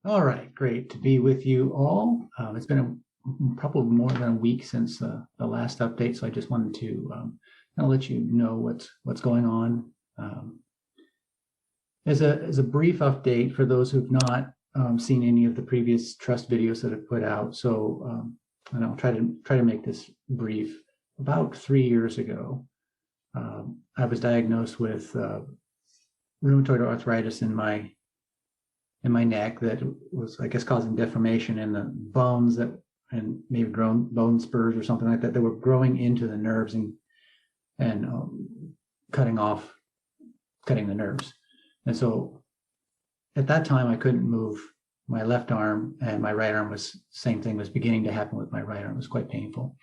All right, great to be with you all. It's been probably more than a week since the last update, so I just wanted to kind of let you know what's going on. As a brief update for those who've not seen any of the previous trust videos that I've put out, so and I'll try to make this brief. About 3 years ago, I was diagnosed with rheumatoid arthritis in my neck that was, I guess, causing deformation in the bones and maybe grown bone spurs or something like that were growing into the nerves and cutting the nerves. And so at that time, I couldn't move my left arm, and my right arm same thing was beginning to happen with my right arm. It was quite painful.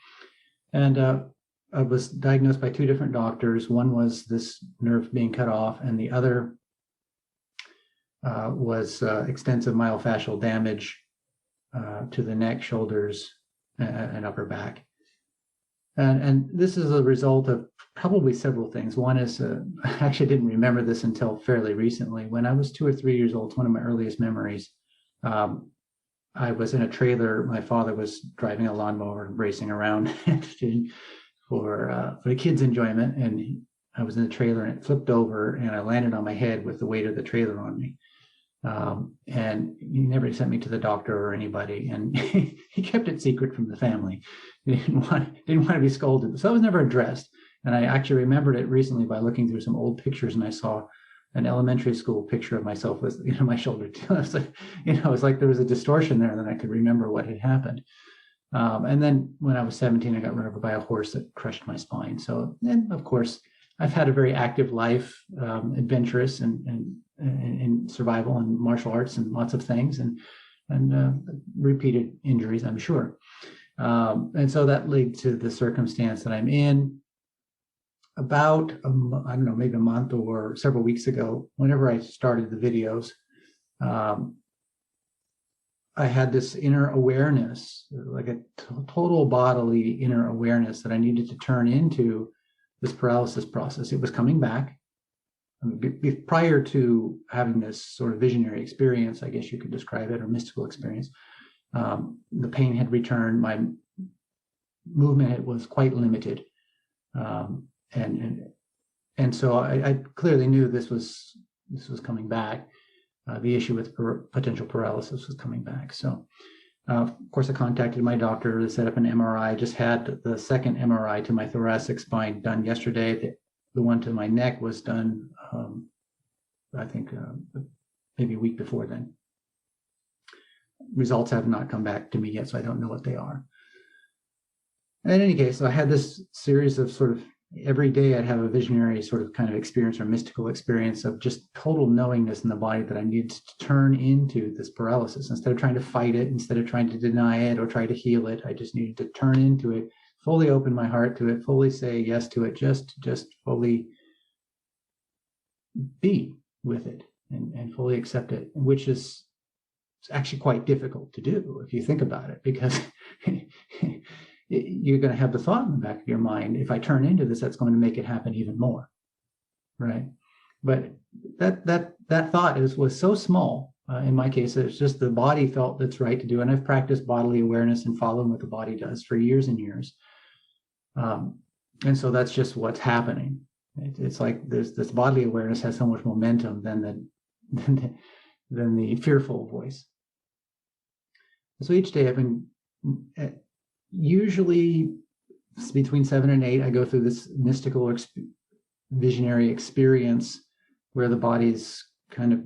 And I was diagnosed by two different doctors. One was this nerve being cut off, and the other was extensive myofascial damage to the neck, shoulders, and upper back. And this is a result of probably several things. One is, I actually didn't remember this until fairly recently. When I was 2 or 3 years old, it's one of my earliest memories. I was in a trailer. My father was driving a lawnmower and racing around for the kids' enjoyment. And I was in the trailer and it flipped over and I landed on my head with the weight of the trailer on me. And he never sent me to the doctor or anybody, and he kept it secret from the family. He didn't want to be scolded, so it was never addressed. And I actually remembered it recently by looking through some old pictures, and I saw an elementary school picture of myself with my shoulder. It's like, it's like there was a distortion there, and then I could remember what had happened. And then when I was 17, I got run over by a horse that crushed my spine. So then, of course, I've had a very active life, adventurous and in survival and martial arts and lots of things, and repeated injuries, I'm sure. And so that led to the circumstance that I'm in. About, I don't know, maybe a month or several weeks ago, whenever I started the videos, I had this inner awareness, like a total bodily inner awareness that I needed to turn into this paralysis process. It was coming back. Prior to having this sort of visionary experience, I guess you could describe it, or mystical experience, the pain had returned. My movement was quite limited, and so I clearly knew this was coming back. The issue with potential paralysis was coming back. So, of course, I contacted my doctor to set up an MRI. I just had the second MRI to my thoracic spine done yesterday. The one to my neck was done, I think, maybe a week before then. Results have not come back to me yet, so I don't know what they are. In any case, I had this series of sort of, every day I'd have a visionary sort of kind of experience or mystical experience of just total knowingness in the body that I needed to turn into this paralysis. Instead of trying to fight it, instead of trying to deny it or try to heal it, I just needed to turn into it, fully open my heart to it, fully say yes to it, just fully be with it and fully accept it, which is actually quite difficult to do if you think about it, because you're going to have the thought in the back of your mind, if I turn into this, that's going to make it happen even more, right? But that thought was so small. In my case, it's just the body felt that's right to do, and I've practiced bodily awareness and following what the body does for years and years. And so that's just what's happening. It's like this bodily awareness has so much momentum than the fearful voice. So each day I've been, usually between 7 and 8, I go through this mystical visionary experience where the body's kind of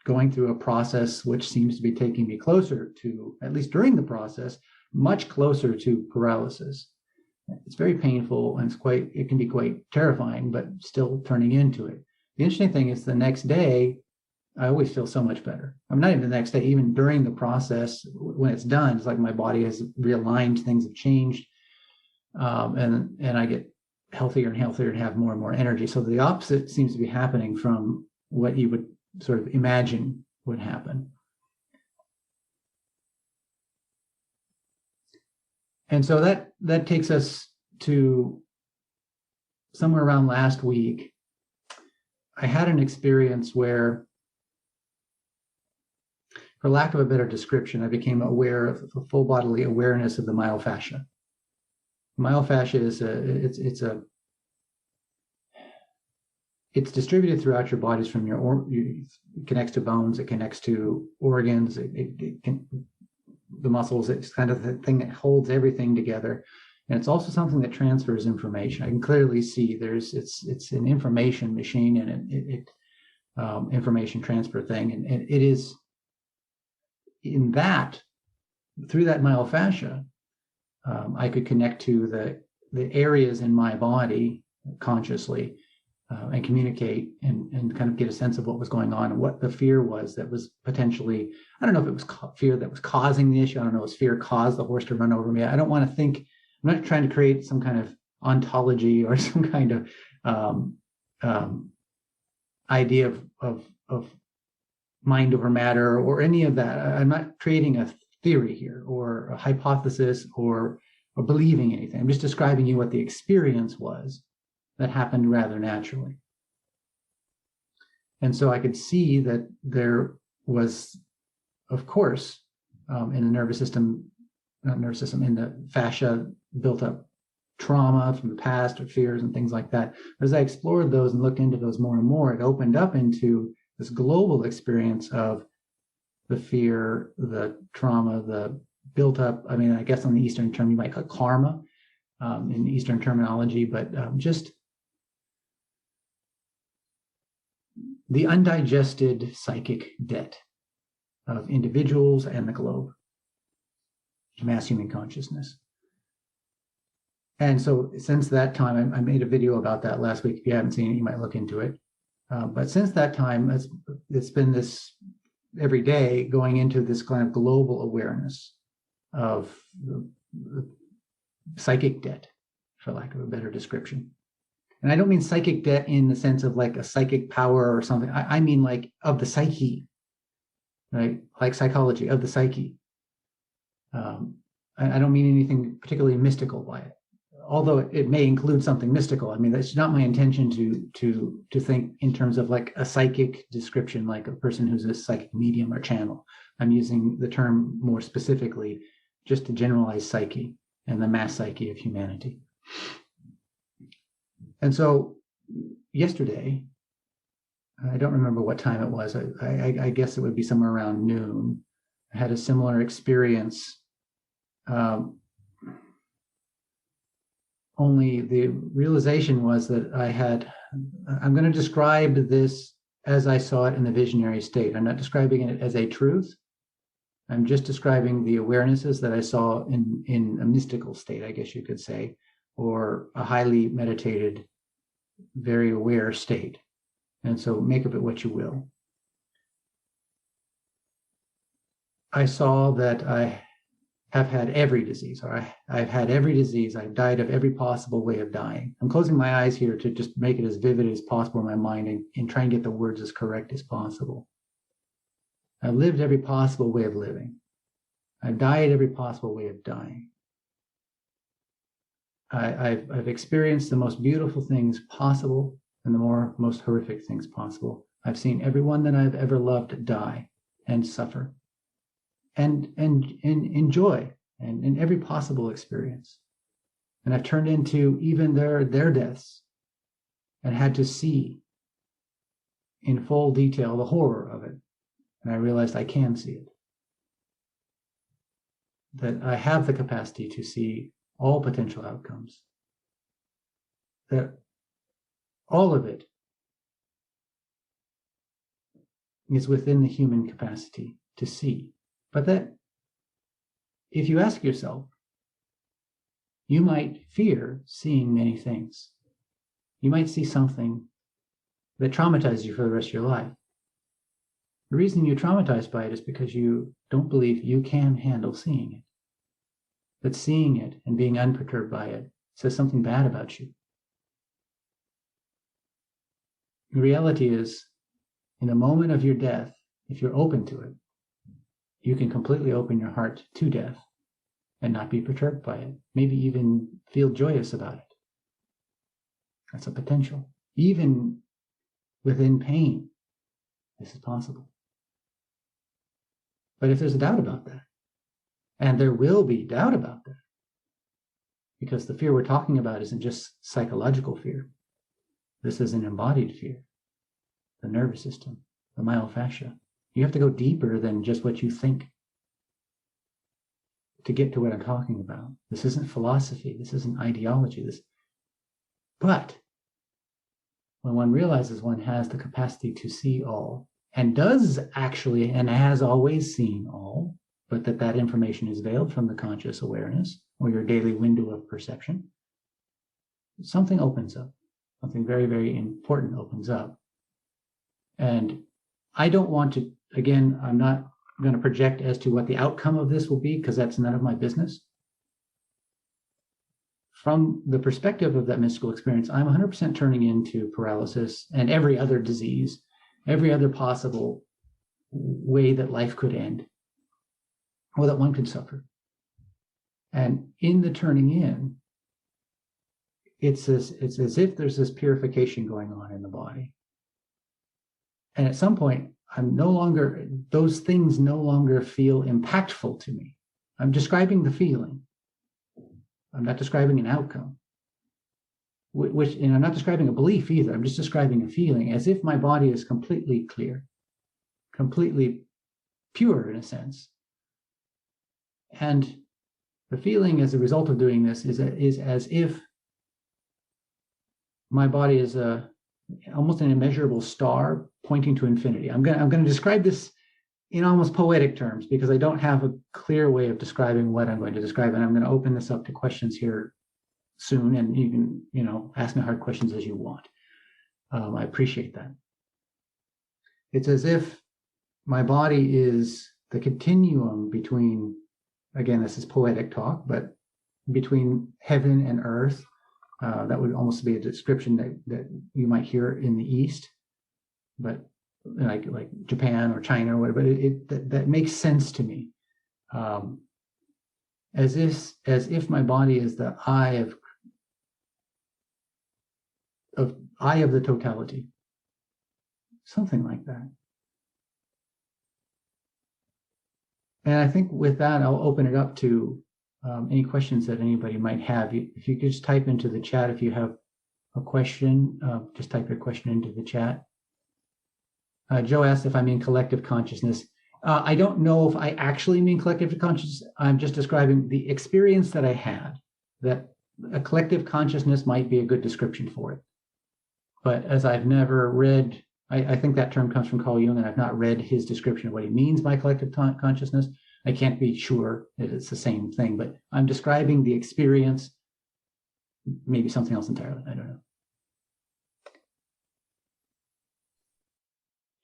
going through a process which seems to be taking me closer to, at least during the process, much closer to paralysis. It's very painful, and it can be quite terrifying, but still turning into it. The interesting thing is the next day, I always feel so much better. I'm not even the next day, even during the process, when it's done, it's like my body has realigned, things have changed, and I get healthier and healthier and have more and more energy. So the opposite seems to be happening from what you would sort of imagine would happen. And so that takes us to somewhere around last week. I had an experience where for lack of a better description, I became aware of a full bodily awareness of the myofascia. Myofascia is it's distributed throughout your bodies from it connects to bones, it connects to organs, the muscles. It's kind of the thing that holds everything together. And it's also something that transfers information. I can clearly see it's an information machine, and it information transfer thing. And it is in that, through that myofascia, I could connect to the areas in my body consciously, and communicate and kind of get a sense of what was going on and what the fear was that was potentially, I don't know if it was fear that was causing the issue. I don't know if fear caused the horse to run over me. I don't want to think, I'm not trying to create some kind of ontology or some kind of idea of mind over matter or any of that. I'm not creating a theory here or a hypothesis or believing anything. I'm just describing you what the experience was that happened rather naturally. And so I could see that there was, of course, in the in the fascia, built up trauma from the past or fears and things like that. As I explored those and looked into those more and more, it opened up into this global experience of the fear, the trauma, the built up, I mean, I guess on the Eastern term, you might call it karma in Eastern terminology, but just the undigested psychic debt of individuals and the globe, mass human consciousness. And so since that time, I made a video about that last week. If you haven't seen it, you might look into it. But since that time, it's been this every day going into this kind of global awareness of the psychic debt, for lack of a better description. And I don't mean psychic debt in the sense of like a psychic power or something. I mean like of the psyche, right? Like psychology of the psyche. I don't mean anything particularly mystical by it, although it may include something mystical. I mean, that's not my intention to think in terms of like a psychic description, like a person who's a psychic medium or channel. I'm using the term more specifically just to generalize psyche and the mass psyche of humanity. And so yesterday, I don't remember what time it was. I guess it would be somewhere around noon. I had a similar experience. Only the realization was that I'm going to describe this as I saw it in the visionary state. I'm not describing it as a truth. I'm just describing the awarenesses that I saw in a mystical state, I guess you could say, or a highly meditated, very aware state. And so make of it what you will. I saw that I have had every disease, or I've had every disease. I've died of every possible way of dying. I'm closing my eyes here to just make it as vivid as possible in my mind and try and get the words as correct as possible. I've lived every possible way of living. I've died every possible way of dying. I've experienced the most beautiful things possible and the most horrific things possible. I've seen everyone that I've ever loved die and suffer and enjoy and in every possible experience. And I've turned into even their deaths and had to see in full detail the horror of it. And I realized I can see it. That I have the capacity to see all potential outcomes. That all of it is within the human capacity to see. But that if you ask yourself, you might fear seeing many things. You might see something that traumatizes you for the rest of your life. The reason you're traumatized by it is because you don't believe you can handle seeing it. That seeing it and being unperturbed by it says something bad about you. The reality is, in the moment of your death, if you're open to it, you can completely open your heart to death and not be perturbed by it. Maybe even feel joyous about it. That's a potential. Even within pain, this is possible. But if there's a doubt about that, and there will be doubt about that, because the fear we're talking about isn't just psychological fear. This is an embodied fear, the nervous system, the myofascia. You have to go deeper than just what you think to get to what I'm talking about. This isn't philosophy. This isn't ideology. But when one realizes one has the capacity to see all, and does actually, and has always seen all, but that information is veiled from the conscious awareness or your daily window of perception, something opens up. Something very, very important opens up. And I don't want to, again, I'm not going to project as to what the outcome of this will be, because that's none of my business. From the perspective of that mystical experience, I'm 100% turning into paralysis and every other disease, every other possible way that life could end, or that one could suffer. And in the turning in, it's as if there's this purification going on in the body. And at some point, those things no longer feel impactful to me. I'm describing the feeling. I'm not describing an outcome. And I'm not describing a belief either. I'm just describing a feeling, as if my body is completely clear, completely pure in a sense. And the feeling as a result of doing this is as if my body is almost an immeasurable star pointing to infinity. I'm going to describe this in almost poetic terms, because I don't have a clear way of describing what I'm going to describe. And I'm going to open this up to questions here soon, and you can, ask me hard questions as you want. I appreciate that. It's as if my body is the continuum between, again, this is poetic talk, but between heaven and earth. That would almost be a description that you might hear in the East, but like Japan or China or whatever. But that makes sense to me, as if my body is the eye of the totality, something like that. And I think with that, I'll open it up to any questions that anybody might have. If you could just type into the chat if you have a question, just type your question into the chat. Joe asked if I mean collective consciousness. I don't know if I actually mean collective consciousness. I'm just describing the experience that I had, that a collective consciousness might be a good description for it. But as I've never read, I think that term comes from Carl Jung, and I've not read his description of what he means by collective consciousness. I can't be sure that it's the same thing, but I'm describing the experience, maybe something else entirely. I don't know.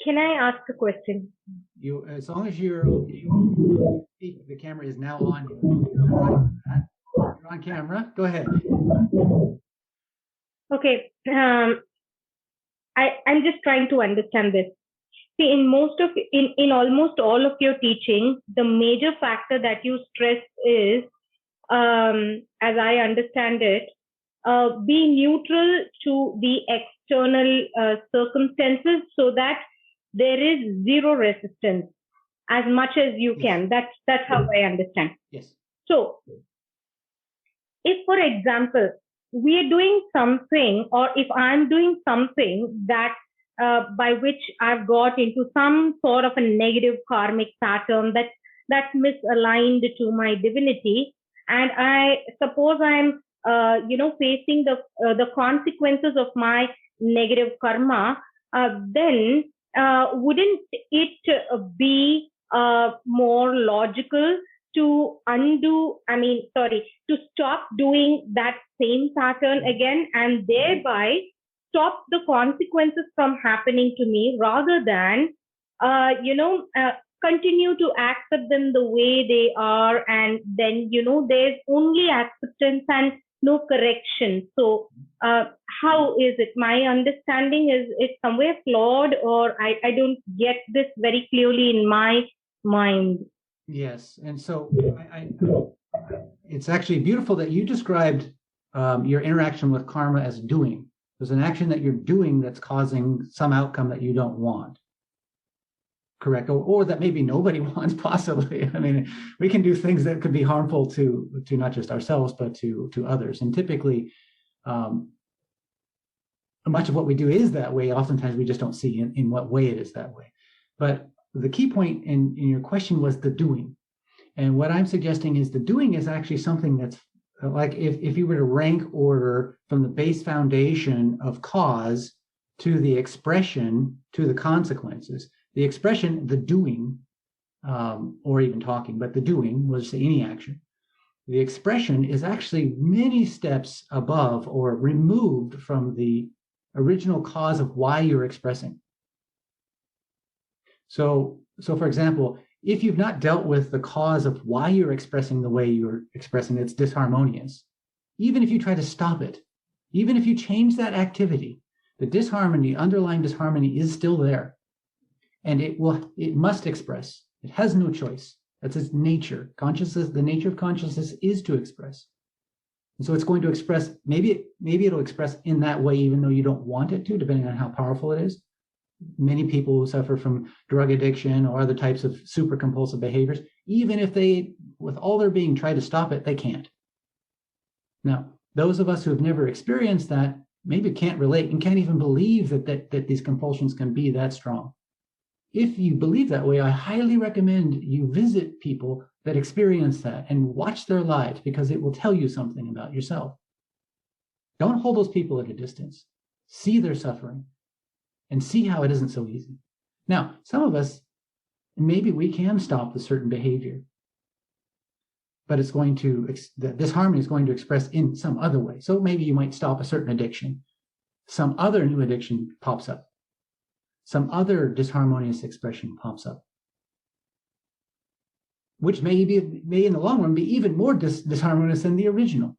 Can I ask a question? As long as you're the camera is now on you. You're on camera. Go ahead. Okay. I'm just trying to understand this. See, in almost all of your teaching, the major factor that you stress is, as I understand it, be neutral to the external circumstances, so that there is zero resistance as much as you can. That's how I understand. Yes. So, if, for example, we are doing something, or if I'm doing something that by which I've got into some sort of a negative karmic pattern that's misaligned to my divinity, and I suppose I'm facing the consequences of my negative karma, then wouldn't it be more logical to stop doing that same pattern again, and thereby stop the consequences from happening to me, rather than continue to accept them the way they are, and then there's only acceptance and no correction. So how is it? My understanding is somewhere flawed, or I don't get this very clearly in my mind. Yes, and so it's actually beautiful that you described your interaction with karma as doing. There's an action that you're doing that's causing some outcome that you don't want. correct, or that maybe nobody wants, possibly. I mean, we can do things that could be harmful to not just ourselves, but to others. And typically, much of what we do is that way. Oftentimes we just don't see in what way it is that way. But the key point in your question was the doing. And what I'm suggesting is the doing is actually something that's like if you were to rank order from the base foundation of cause to the expression to the consequences. The expression, the doing, or even talking, but the doing was any action. The expression is actually many steps above or removed from the original cause of why you're expressing. So for example, if you've not dealt with the cause of why you're expressing the way you're expressing, it's disharmonious. Even if you try to stop it, even if you change that activity, the disharmony, underlying disharmony is still there. And it must express. It has no choice. That's its nature. Consciousness, the nature of consciousness is to express. And so it's going to express, maybe it'll express in that way, even though you don't want it to, depending on how powerful it is. Many people who suffer from drug addiction or other types of super compulsive behaviors, even if they, with all their being, try to stop it, they can't. Now, those of us who have never experienced that maybe can't relate and can't even believe that these compulsions can be that strong. If you believe that way, I highly recommend you visit people that experience that and watch their lives, because it will tell you something about yourself. Don't hold those people at a distance. See their suffering and see how it isn't so easy. Now, some of us, maybe we can stop a certain behavior, but it's going to, the disharmony is going to express in some other way. So maybe you might stop a certain addiction. Some other new addiction pops up. Some other disharmonious expression pops up, which may in the long run be even more disharmonious than the original.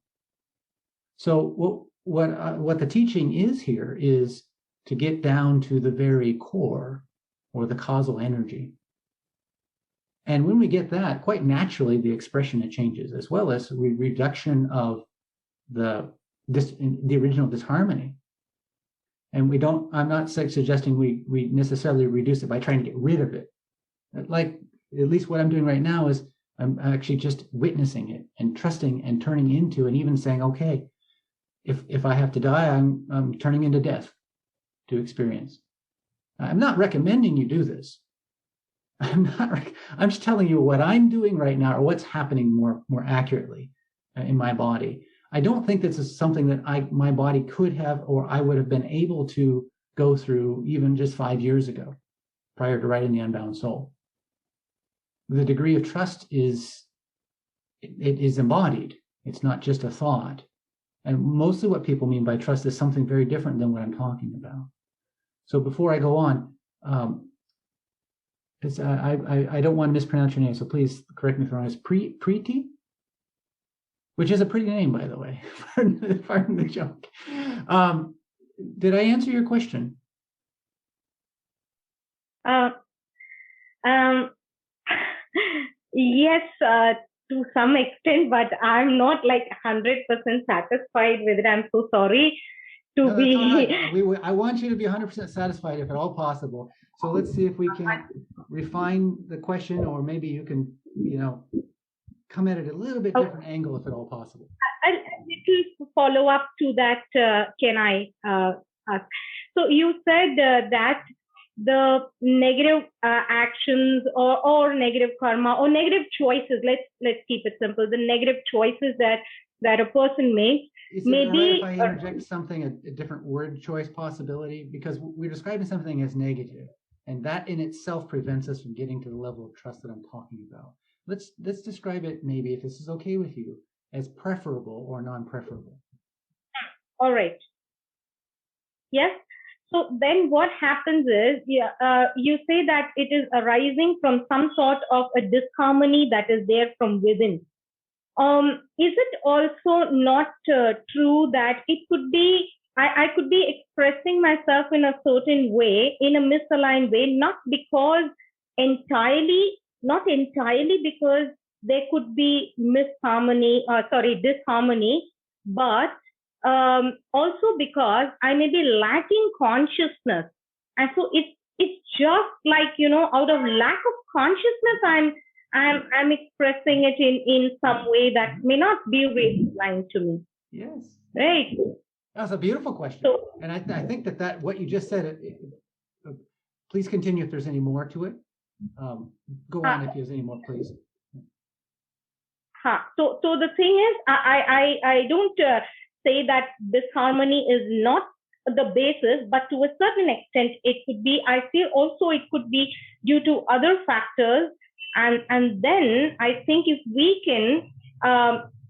So what the teaching is here is to get down to the very core, or the causal energy. And when we get that, quite naturally, the expression it changes, as well as reduction of the original disharmony. And I'm not suggesting we necessarily reduce it by trying to get rid of it. Like, at least what I'm doing right now is I'm actually just witnessing it and trusting and turning into, and even saying, okay, if I have to die, I'm turning into death to experience. I'm not recommending you do this. I'm just telling you what I'm doing right now, or what's happening more accurately in my body. I don't think this is something that my body could have, or I would have been able to go through even just 5 years ago, prior to writing The Unbound Soul. The degree of trust is embodied. It's not just a thought. And mostly what people mean by trust is something very different than what I'm talking about. So before I go on, I don't want to mispronounce your name, so please correct me if I'm wrong. It's Preeti? Which is a pretty name, by the way. Pardon the joke. Did I answer your question? Yes, to some extent, but I'm not like 100% satisfied with it. I'm so sorry to be. Right. I want you to be 100% satisfied, if at all possible. So let's see if we can refine the question, or maybe you can, come at it a little bit different angle, if at all possible. A little follow up to that, can I ask? So you said that the negative actions or negative karma or negative choices, let's keep it simple, the negative choices that a person makes. Is it maybe right if I interject something, a different word choice possibility? Because we're describing something as negative, and that in itself prevents us from getting to the level of trust that I'm talking about. Let's describe it, maybe, if this is okay with you, as preferable or non-preferable. All right. Yes. So then what happens is, you say that it is arising from some sort of a disharmony that is there from within. Is it also not true that it could be, I could be expressing myself in a certain way, in a misaligned way, not entirely because there could be disharmony, but also because I may be lacking consciousness. And so it's just like, out of lack of consciousness, I'm expressing it in some way that may not be really aligned to me. Yes. Right. That's a beautiful question. So, and I think that what you just said, please continue if there's any more to it. Go on if there's any more, please. So the thing is, I don't say that disharmony is not the basis, but to a certain extent, it could be. I feel also it could be due to other factors, and then I think if we can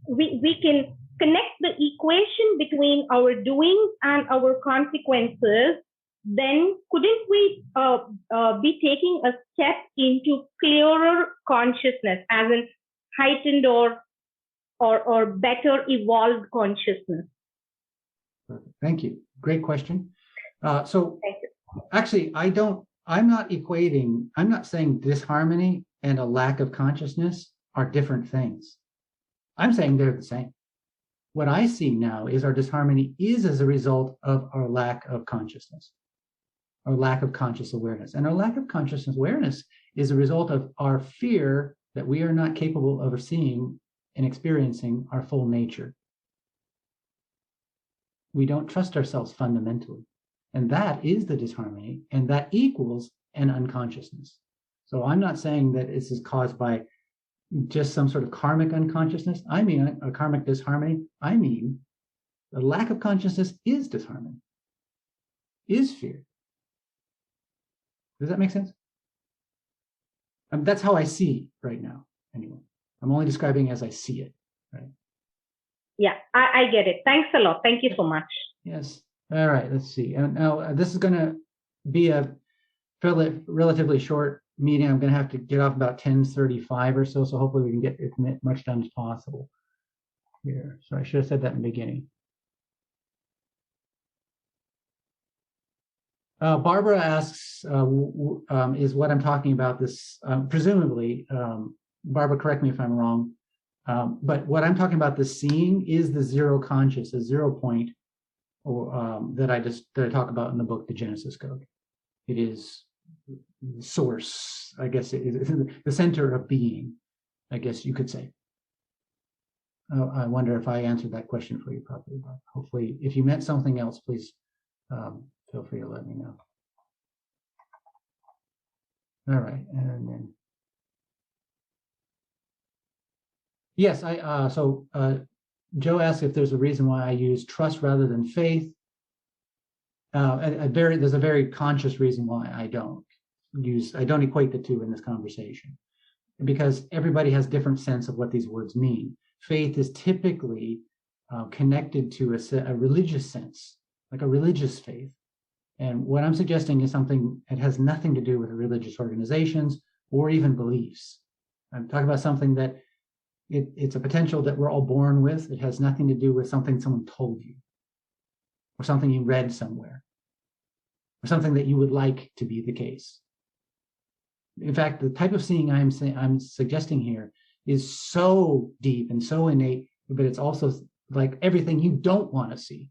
we can connect the equation between our doings and our consequences, then couldn't we be taking a step into clearer consciousness, as in heightened or better evolved consciousness? Perfect. Thank you. Great question. So Thank you. actually, I'm not saying disharmony and a lack of consciousness are different things. I'm saying they're the same. What I see now is our disharmony is as a result of our lack of consciousness, our lack of conscious awareness. And our lack of consciousness awareness is a result of our fear that we are not capable of seeing and experiencing our full nature. We don't trust ourselves fundamentally. And that is the disharmony, and that equals an unconsciousness. So I'm not saying that this is caused by just some sort of karmic unconsciousness. I mean a karmic disharmony. I mean the lack of consciousness is disharmony, is fear. Does that make sense? That's how I see right now, anyway. I'm only describing as I see it, right? Yeah, I get it. Thanks a lot. Thank you so much. Yes. All right, let's see. And now this is going to be a relatively short meeting. I'm going to have to get off about 10:35 or so, so hopefully we can get as much done as possible here. So I should have said that in the beginning. Barbara asks, is what I'm talking about this, presumably, Barbara, correct me if I'm wrong, but what I'm talking about, the seeing, is the zero conscious, the 0 point, or that I talk about in the book, The Genesis Code. It is the source, I guess, it is the center of being, I guess you could say. I wonder if I answered that question for you properly, but hopefully, if you meant something else, please feel free to let me know. All right, and then yes, Joe asked if there's a reason why I use trust rather than faith. There's a very conscious reason why I don't equate the two in this conversation, because everybody has different sense of what these words mean. Faith is typically connected to a religious sense, like a religious faith. And what I'm suggesting is something that has nothing to do with religious organizations or even beliefs. I'm talking about something that it's a potential that we're all born with. It has nothing to do with something someone told you, or something you read somewhere, or something that you would like to be the case. In fact, the type of seeing I'm suggesting here is so deep and so innate, but it's also like everything you don't want to see,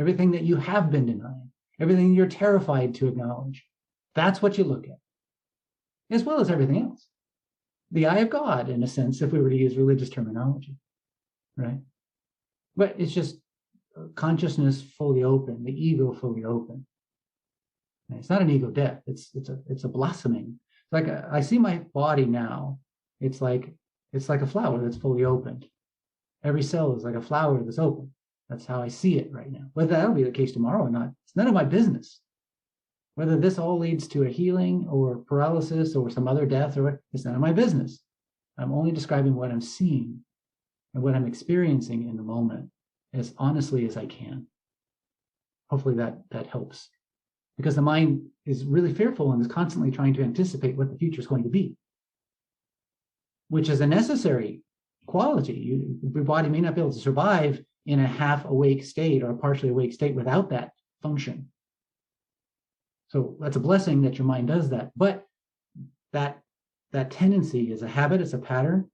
everything that you have been denying, everything you're terrified to acknowledge. That's what you look at, as well as everything else. The eye of God, in a sense, if we were to use religious terminology, right? But it's just consciousness fully open, the ego fully open. And it's not an ego death. It's a blossoming. Like I see my body now. It's like a flower that's fully opened. Every cell is like a flower that's open. That's how I see it right now. Whether that'll be the case tomorrow or not, it's none of my business. Whether this all leads to a healing or paralysis or some other death, or what, it's none of my business. I'm only describing what I'm seeing and what I'm experiencing in the moment as honestly as I can. Hopefully that helps. Because the mind is really fearful and is constantly trying to anticipate what the future is going to be, which is a necessary quality. Your body may not be able to survive in a half awake state or a partially awake state without that function. So that's a blessing that your mind does that. But that tendency is a habit, it's a pattern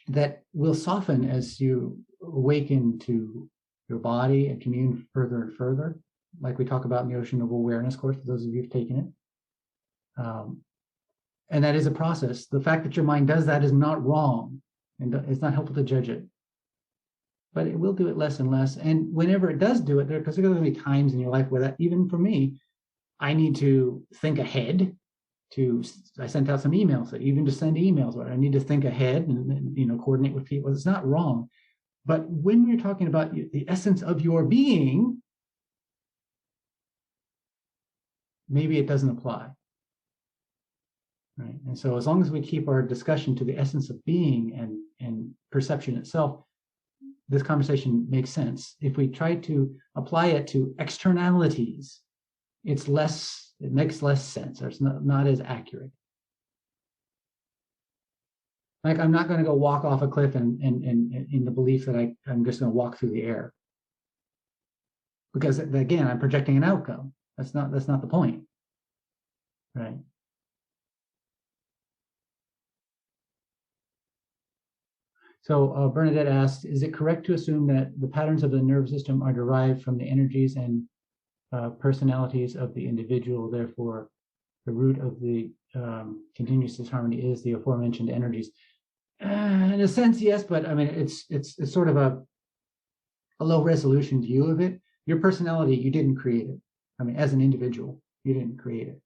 that will soften as you awaken to your body and commune further and further. like we talk about in the Ocean of Awareness course, for those of you who've taken it. And that is a process. The fact that your mind does that is not wrong, and it's not helpful to judge it. But it will do it less and less. And whenever it does do it, because there are going to be times in your life where that, even for me, I need to think ahead. I sent out some emails, even to send emails, where I need to think ahead and coordinate with people. It's not wrong. But when you're talking about the essence of your being, maybe it doesn't apply. Right. And so as long as we keep our discussion to the essence of being and perception itself, this conversation makes sense. If we try to apply it to externalities, it makes less sense, or it's not as accurate. Like, I'm not going to go walk off a cliff and in the belief that I'm just going to walk through the air. Because again, I'm projecting an outcome. That's not the point. Right. So Bernadette asked, is it correct to assume that the patterns of the nervous system are derived from the energies and personalities of the individual? Therefore, the root of the continuous disharmony is the aforementioned energies. In a sense, yes, but I mean, it's sort of a low resolution view of it. Your personality, you didn't create it. I mean, as an individual, you didn't create it.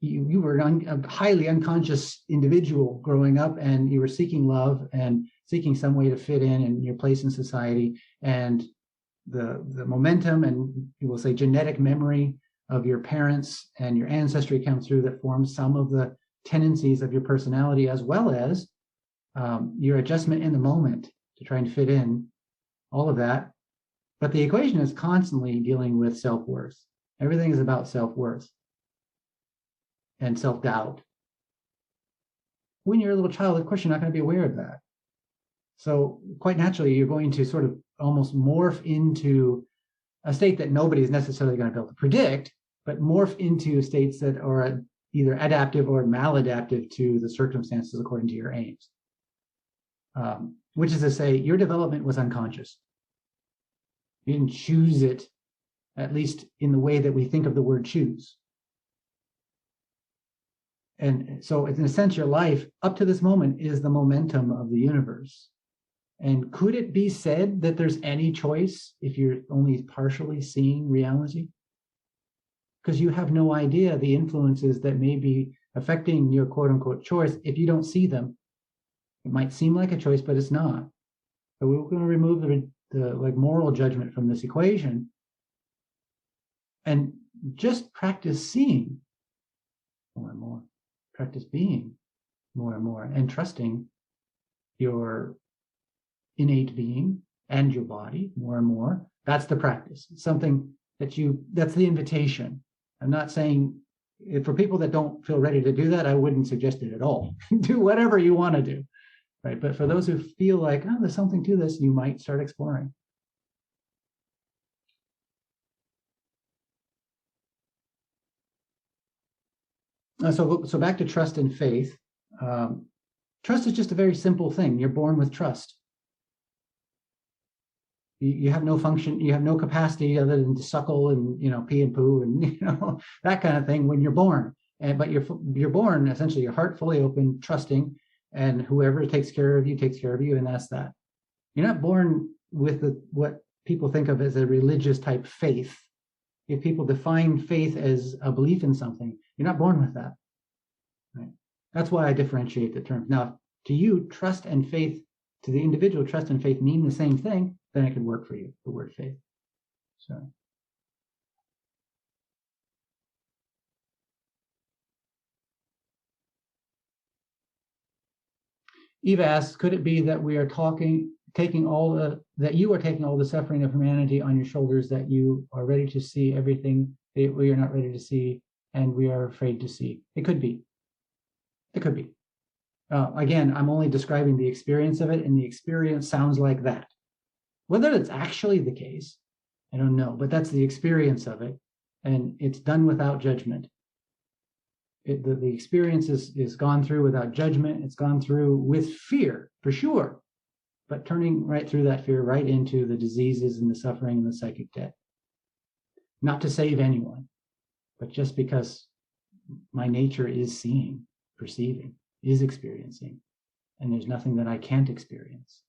You were a highly unconscious individual growing up, and you were seeking love and seeking some way to fit in your place in society. And the momentum and, you will say, genetic memory of your parents and your ancestry comes through that forms some of the tendencies of your personality, as well as your adjustment in the moment to try and fit in, all of that. But the equation is constantly dealing with self-worth. Everything is about self-worth and self-doubt. When you're a little child, of course, you're not going to be aware of that. So quite naturally, you're going to sort of almost morph into a state that nobody is necessarily going to be able to predict, but morph into states that are either adaptive or maladaptive to the circumstances according to your aims. Which is to say, your development was unconscious. You didn't choose it, at least in the way that we think of the word choose. And so in a sense, your life up to this moment is the momentum of the universe. And could it be said that there's any choice if you're only partially seeing reality? Because you have no idea the influences that may be affecting your quote unquote choice if you don't see them. It might seem like a choice, but it's not. So we're going to remove the like moral judgment from this equation and just practice seeing more and more. Practice being more and more, and trusting your innate being and your body more and more. That's the practice. It's something that's the invitation. I'm not saying, for people that don't feel ready to do that, I wouldn't suggest it at all. Do whatever you want to do, right? But for those who feel like, oh, there's something to this, you might start exploring. So back to trust and faith. Trust is just a very simple thing. You're born with trust. You have no function, you have no capacity other than to suckle and pee and poo and that kind of thing when you're born. But you're born essentially, your heart fully open, trusting, and whoever takes care of you takes care of you, and that's that. You're not born with what people think of as a religious type faith. If people define faith as a belief in something, you're not born with that. Right? That's why I differentiate the terms. Now, to you, trust and faith, to the individual, trust and faith mean the same thing, then it could work for you, the word faith. So. Eva asks, could it be that we are taking all the suffering of humanity on your shoulders, that you are ready to see everything that we are not ready to see and we are afraid to see? It could be. It could be. Again, I'm only describing the experience of it, and the experience sounds like that. Whether it's actually the case, I don't know, but that's the experience of it, and it's done without judgment. The experience is gone through without judgment. It's gone through with fear, for sure, but turning right through that fear right into the diseases and the suffering and the psychic debt. not to save anyone, but just because my nature is seeing, perceiving, is experiencing, and there's nothing that I can't experience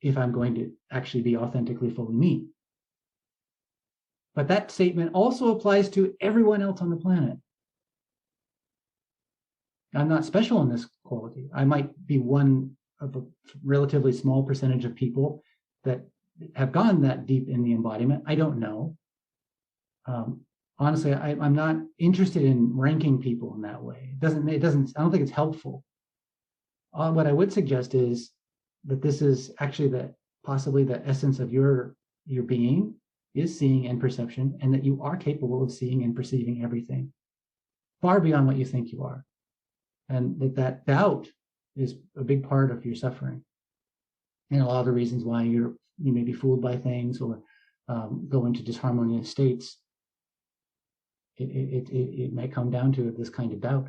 if I'm going to actually be authentically fully me. But that statement also applies to everyone else on the planet. I'm not special in this quality. I might be one of a relatively small percentage of people that have gone that deep in the embodiment. I don't know. Honestly, I'm not interested in ranking people in that way. I don't think it's helpful. What I would suggest is that this is actually possibly the essence of your being is seeing and perception, and that you are capable of seeing and perceiving everything far beyond what you think you are. And that doubt is a big part of your suffering. And a lot of the reasons why you may be fooled by things or go into disharmonious states, it may come down to this kind of doubt.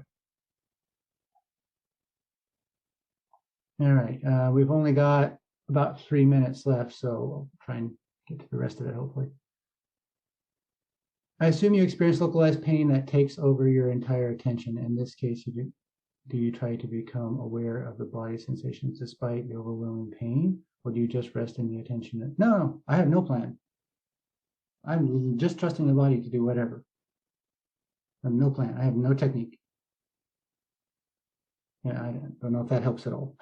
All right, we've only got about 3 minutes left, so I'll try and get to the rest of it, hopefully. I assume you experience localized pain that takes over your entire attention. In this case, do you try to become aware of the body sensations despite the overwhelming pain, or do you just rest in the attention? No, I have no plan. I'm just trusting the body to do whatever. I have no plan. I have no technique. Yeah, I don't know if that helps at all.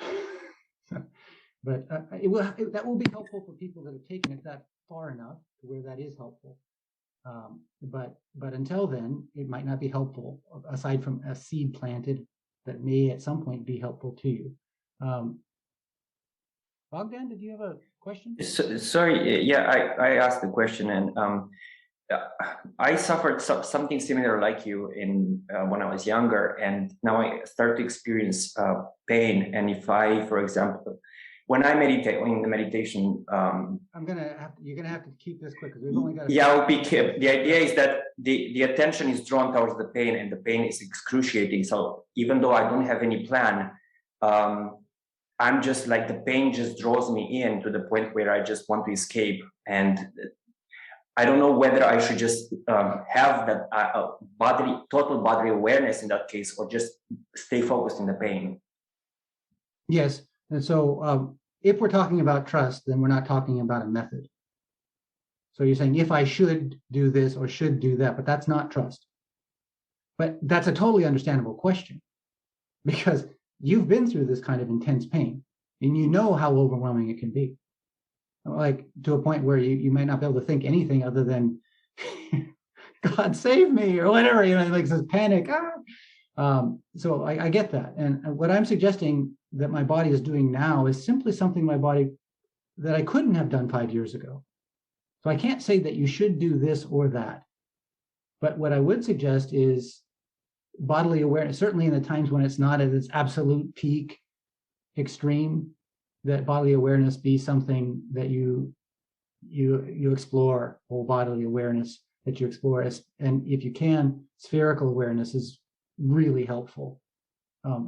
But that will be helpful for people that have taken it that far enough to where that is helpful. But until then, it might not be helpful, aside from a seed planted that may at some point be helpful to you. Bogdan, did you have a question? Sorry, yeah, I asked the question, and I suffered something similar like you when I was younger, and now I start to experience pain. And if I, for example, when I meditate in the meditation, you're gonna have to keep this quick because we've only got. Yeah, I'll be kept. The idea is that the attention is drawn towards the pain, and the pain is excruciating. So even though I don't have any plan, I'm just like, the pain just draws me in to the point where I just want to escape. And I don't know whether I should just have that total bodily awareness in that case, or just stay focused in the pain. Yes, and so if we're talking about trust, then we're not talking about a method. So you're saying if I should do this or should do that, but that's not trust. But that's a totally understandable question, because you've been through this kind of intense pain and you know how overwhelming it can be. Like to a point where you might not be able to think anything other than God save me or whatever, like this panic. So I get that. And what I'm suggesting that my body is doing now is simply something that I couldn't have done 5 years ago. So I can't say that you should do this or that. But what I would suggest is bodily awareness, certainly in the times when it's not at its absolute peak extreme, that bodily awareness be something that you explore, whole bodily awareness that you explore. And if you can, spherical awareness is really helpful.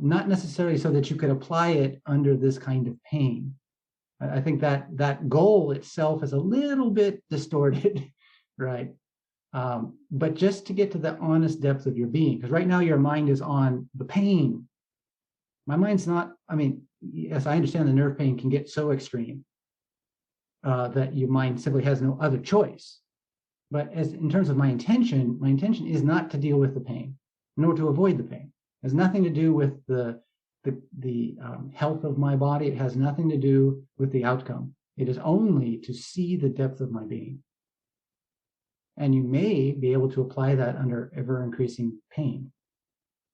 Not necessarily so that you could apply it under this kind of pain. I think that goal itself is a little bit distorted, right? But just to get to the honest depth of your being, because right now your mind is on the pain. My mind's not, yes, I understand the nerve pain can get so extreme that your mind simply has no other choice. But in terms of my intention is not to deal with the pain, nor to avoid the pain. It has nothing to do with the health of my body. It has nothing to do with the outcome. It is only to see the depth of my being. And you may be able to apply that under ever increasing pain.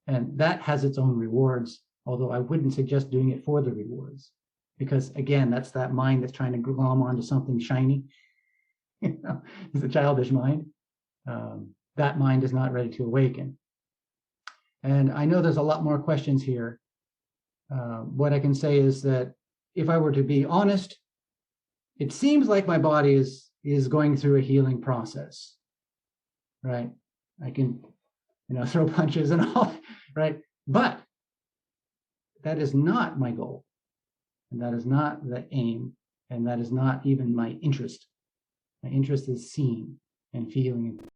And that has its own rewards, although I wouldn't suggest doing it for the rewards. Because again, that's that mind that's trying to glom onto something shiny. It's a childish mind. That mind is not ready to awaken. And I know there's a lot more questions here. What I can say is that if I were to be honest, it seems like my body is going through a healing process, right? I can, throw punches and all, right? But that is not my goal, and that is not the aim, and that is not even my interest. My interest is seeing and feeling